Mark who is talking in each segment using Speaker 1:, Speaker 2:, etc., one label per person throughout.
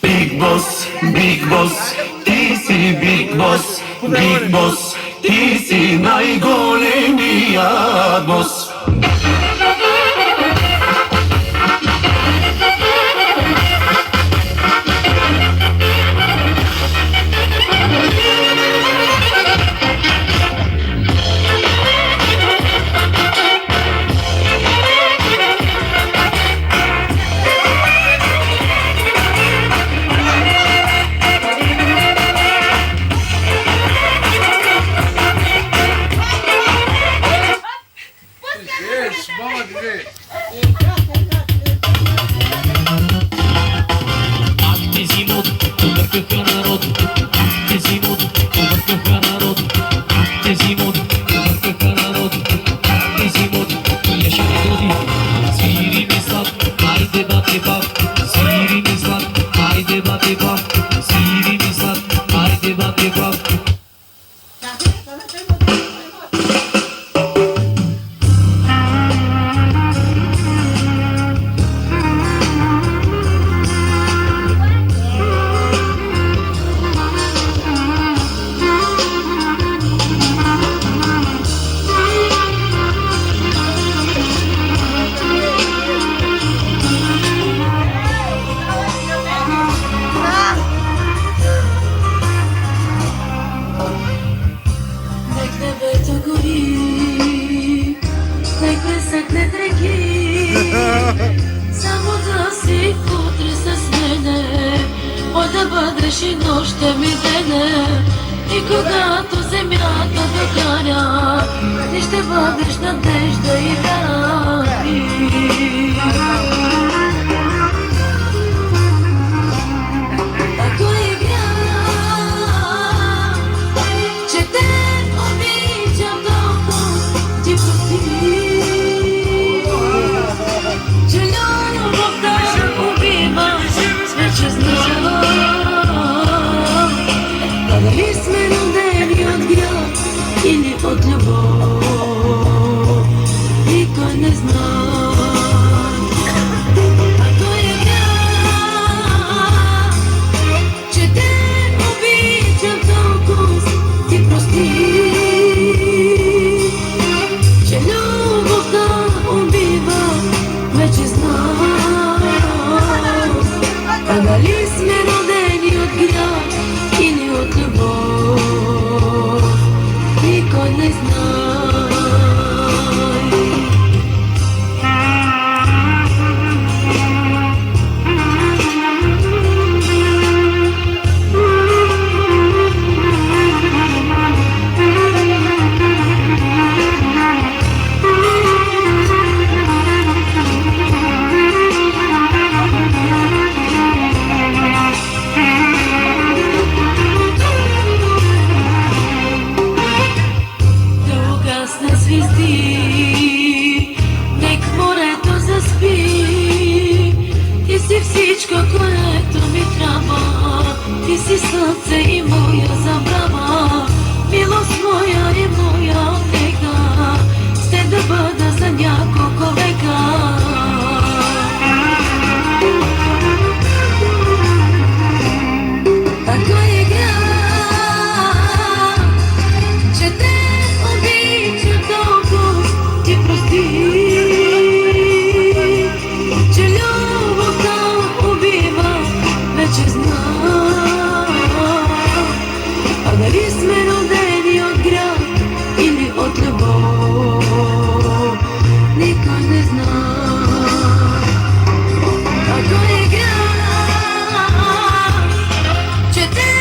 Speaker 1: Big Boss, ti si Big Boss, ti si najgolemi boss.
Speaker 2: Samo da si putri sa smene, oj da badreš i nošte mi dene. I когато земята докаря, ти ще бъдеш надежда и вяра. Ако игра, че те обичам толкова, ти прости. Дали сме родени от грях или от любов, никой не знае. А той е грях, че те обичам толкова, ти прости. Че любовта убива, вече знам. А дали сме родени от грях или от любов, никой не знае. Всичко, което ми трябва, ти си сърце и моя забрава, милост моя и моя отека, ще да бъда за няколко века. Ако игра, че те обичам толкова, ти прости. Вече знам, а дали сме родени от грях или от любов, никой не знае. Ако е грях, че те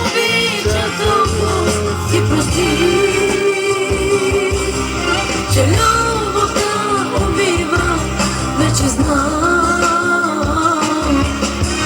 Speaker 2: обичам толкова, ти прости. Че любовта убива, вече знам.